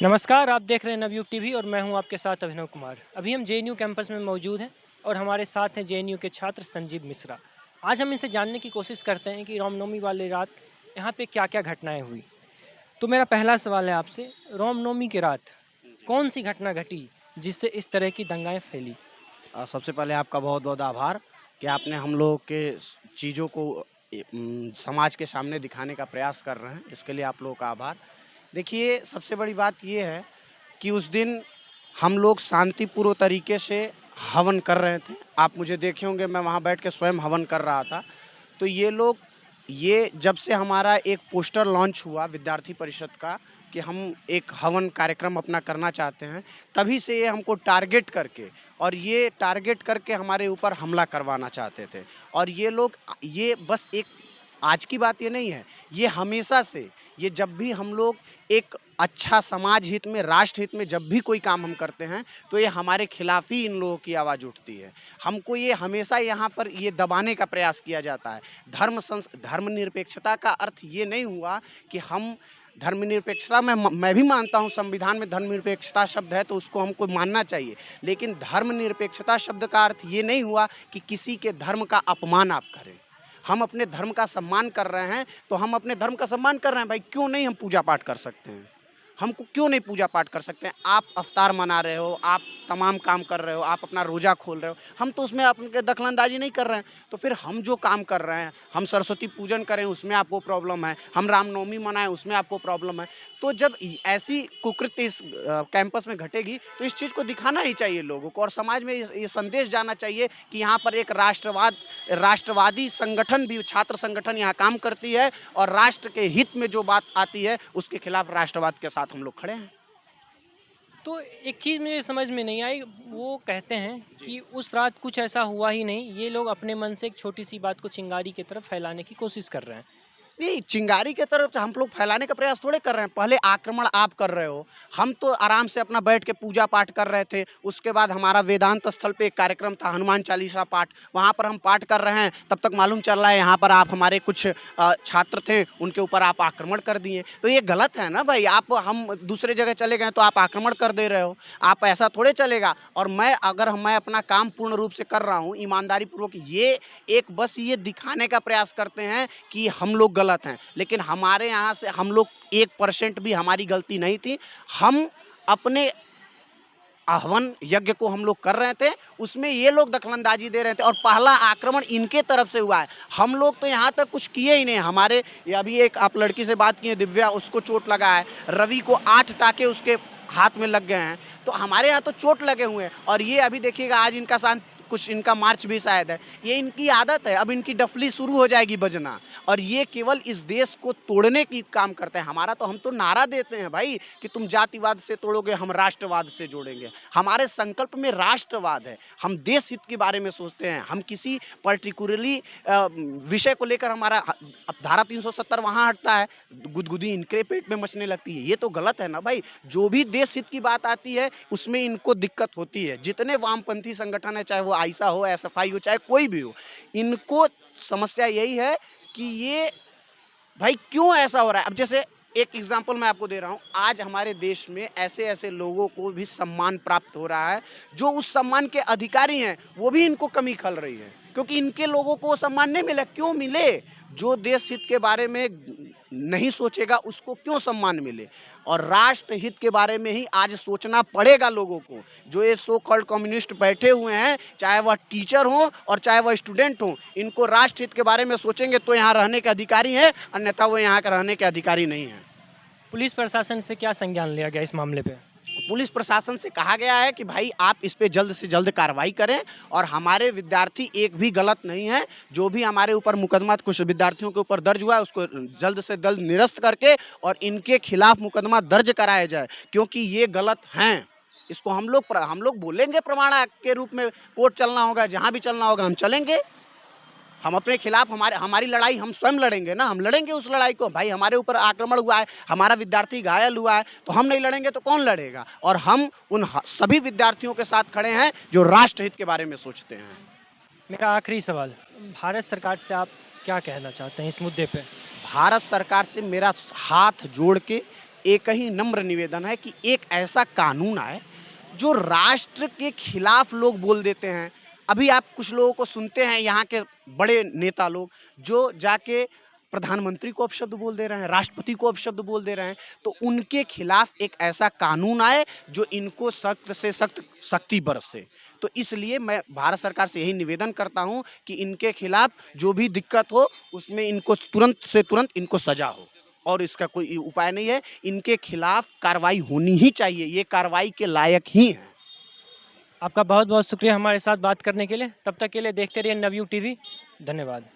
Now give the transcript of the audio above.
नमस्कार, आप देख रहे हैं नवयुग टीवी और मैं हूं आपके साथ अभिनव कुमार। अभी हम जेएनयू कैंपस में मौजूद हैं और हमारे साथ हैं जेएनयू के छात्र संजीव मिश्रा। आज हम इनसे जानने की कोशिश करते हैं कि रामनवमी वाली रात यहाँ पे क्या-क्या घटनाएं हुई। तो मेरा पहला सवाल है आपसे, रामनवमी की रात जी। कौन सी घटना घटी जिससे इस तरह की दंगाएँ फैली? सबसे पहले आपका बहुत-बहुत आभार कि आपने हम लोगों के चीज़ों को समाज के सामने दिखाने का प्रयास कर रहे हैं, इसके लिए आप लोगों का आभार। देखिए, सबसे बड़ी बात ये है कि उस दिन हम लोग शांतिपूर्व तरीके से हवन कर रहे थे। आप मुझे देखे होंगे, मैं वहाँ बैठ के स्वयं हवन कर रहा था। तो ये जब से हमारा एक पोस्टर लॉन्च हुआ विद्यार्थी परिषद का कि हम एक हवन कार्यक्रम अपना करना चाहते हैं, तभी से ये हमको टारगेट करके हमारे ऊपर हमला करवाना चाहते थे। और ये बस एक आज की बात ये नहीं है, ये हमेशा से, ये जब भी हम लोग एक अच्छा समाज हित में, राष्ट्र हित में जब भी कोई काम हम करते हैं, तो ये हमारे खिलाफ ही इन लोगों की आवाज़ उठती है। हमको ये हमेशा यहाँ पर ये दबाने का प्रयास किया जाता है। धर्मनिरपेक्षता का अर्थ ये नहीं हुआ कि हम धर्मनिरपेक्षता में मैं भी मानता हूँ, संविधान में धर्मनिरपेक्षता शब्द है तो उसको हमको मानना चाहिए। लेकिन धर्मनिरपेक्षता शब्द का अर्थ ये नहीं हुआ कि किसी के धर्म का अपमान आप करें। हम अपने धर्म का सम्मान कर रहे हैं, तो हम अपने धर्म का सम्मान कर रहे हैं भाई, क्यों नहीं हम पूजा पाठ कर सकते हैं? हमको क्यों नहीं पूजा पाठ कर सकते हैं? आप अफ्तार मना रहे हो, आप तमाम काम कर रहे हो, आप अपना रोज़ा खोल रहे हो, हम तो उसमें आपके दखल-अंदाज़ी नहीं कर रहे हैं। तो फिर हम जो काम कर रहे हैं, हम सरस्वती पूजन करें उसमें आपको प्रॉब्लम है, हम रामनवमी मनाएँ उसमें आपको प्रॉब्लम है। तो जब ऐसी कुकृत्य इस कैंपस में घटेगी, तो इस चीज़ को दिखाना ही चाहिए लोगों को और समाज में ये संदेश जाना चाहिए कि यहाँ पर एक राष्ट्रवादी संगठन भी, छात्र संगठन यहाँ काम करती है और राष्ट्र के हित में जो बात आती है, उसके खिलाफ राष्ट्रवाद के साथ हम लोग खड़े हैं। तो एक चीज़ मुझे समझ में नहीं आई, वो कहते हैं जी। कि उस रात कुछ ऐसा हुआ ही नहीं, ये लोग अपने मन से एक छोटी-सी बात को चिंगारी की तरफ फैलाने की कोशिश कर रहे हैं। नहीं, चिंगारी की तरफ से हम लोग फैलाने का प्रयास थोड़े कर रहे हैं। पहले आक्रमण आप कर रहे हो। हम तो आराम से अपना बैठ के पूजा पाठ कर रहे थे। उसके बाद हमारा वेदांत स्थल पे एक कार्यक्रम था, हनुमान चालीसा पाठ। वहाँ पर हम पाठ कर रहे हैं, तब तक मालूम चल रहा है यहाँ पर आप हमारे कुछ छात्र थे, उनके ऊपर आप आक्रमण कर दिए। तो ये गलत है ना भाई, हम दूसरे जगह चले गए तो आप आक्रमण कर दे रहे हो। आप ऐसा थोड़े चलेगा। और मैं अपना काम पूर्ण रूप से कर रहा हूँ, ईमानदारी पूर्वक, बस ये दिखाने का प्रयास करते हैं कि हम लोग गलत हैं, लेकिन हमारे यहाँ से हम लोग 1% भी हमारी गलती नहीं थी। हम अपने हवन यज्ञ को हम लोग कर रहे थे, उसमें ये लोग दखलंदाजी दे रहे थे और पहला आक्रमण इनके तरफ से हुआ है। हम लोग तो यहाँ तक कुछ किए ही नहीं। हमारे ये अभी एक आप लड़की से बात किए, दिव्या, उसको चोट लगा है। रवि को 8 टाके उसके हाथ में लग गए हैं। तो हमारे यहाँ तो चोट लगे हुए हैं और ये अभी देखिएगा आज इनका कुछ इनका मार्च भी शायद है। ये इनकी आदत है, अब इनकी डफली शुरू हो जाएगी बजना और ये केवल इस देश को तोड़ने की काम करते हैं। हम तो नारा देते हैं भाई कि तुम जातिवाद से तोड़ोगे, हम राष्ट्रवाद से जोड़ेंगे। हमारे संकल्प में राष्ट्रवाद है, हम देश हित के बारे में सोचते हैं। हम किसी पर्टिकुलरली विषय को लेकर हमारा अब धारा 370 वहाँ हटता है, गुदगुदी इनके पेट में मचने लगती है। ये तो गलत है ना भाई। जो भी देश हित की बात आती है उसमें इनको दिक्कत होती है। जितने वामपंथी संगठन है, चाहे वो आइसा हो, एसएफआई हो, चाहे कोई भी हो, इनको समस्या यही है कि ये भाई क्यों ऐसा हो रहा है। अब जैसे एक एग्जांपल मैं आपको दे रहा हूँ, आज हमारे देश में ऐसे-ऐसे लोगों को भी सम्मान प्राप्त हो रहा है, जो उस सम्मान के अधिकारी हैं, वो भी इनको कमी खल रही है, क्योंकि इनके लोगों को वो सम्मान नहीं मिला। क्यों मिले? जो देश हित के बारे में नहीं सोचेगा उसको क्यों सम्मान मिले? और राष्ट्र हित के बारे में ही आज सोचना पड़ेगा लोगों को। जो ये सो कॉल्ड कम्युनिस्ट बैठे हुए हैं, चाहे वह टीचर हों और चाहे वह स्टूडेंट हों, इनको राष्ट्र हित के बारे में सोचेंगे तो यहाँ रहने के अधिकारी हैं, अन्यथा वो यहाँ के रहने के अधिकारी नहीं हैं। पुलिस प्रशासन से क्या संज्ञान लिया गया इस मामले पे? पुलिस प्रशासन से कहा गया है कि भाई आप इस पे जल्द से जल्द कार्रवाई करें और हमारे विद्यार्थी एक भी गलत नहीं है। जो भी हमारे ऊपर मुकदमा कुछ विद्यार्थियों के ऊपर दर्ज हुआ है उसको जल्द से जल्द निरस्त करके और इनके खिलाफ मुकदमा दर्ज कराया जाए, क्योंकि ये गलत हैं। इसको हम लोग बोलेंगे, प्रमाण के रूप में कोर्ट चलना होगा, जहाँ भी चलना होगा हम चलेंगे। हम अपने खिलाफ हमारी लड़ाई हम स्वयं लड़ेंगे ना, हम लड़ेंगे उस लड़ाई को। भाई हमारे ऊपर आक्रमण हुआ है, हमारा विद्यार्थी घायल हुआ है, तो हम नहीं लड़ेंगे तो कौन लड़ेगा? और हम उन सभी विद्यार्थियों के साथ खड़े हैं जो राष्ट्रहित के बारे में सोचते हैं। मेरा आखिरी सवाल, भारत सरकार से आप क्या कहना चाहते हैं इस मुद्दे पे? भारत सरकार से मेरा हाथ जोड़ के एक ही नम्र निवेदन है कि एक ऐसा कानून आए जो राष्ट्र के खिलाफ लोग बोल देते हैं। अभी आप कुछ लोगों को सुनते हैं, यहाँ के बड़े नेता लोग जो जाके प्रधानमंत्री को अपशब्द बोल दे रहे हैं, राष्ट्रपति को अपशब्द बोल दे रहे हैं। तो उनके खिलाफ एक ऐसा कानून आए जो इनको सख्त से सख्त सख्ती बरसे। तो इसलिए मैं भारत सरकार से यही निवेदन करता हूं कि इनके खिलाफ जो भी दिक्कत हो उसमें इनको तुरंत से तुरंत इनको सजा हो, और इसका कोई उपाय नहीं है। इनके खिलाफ कार्रवाई होनी ही चाहिए, ये कार्रवाई के लायक ही हैं। आपका बहुत बहुत शुक्रिया हमारे साथ बात करने के लिए। तब तक के लिए देखते रहिए नवयुग टीवी। धन्यवाद।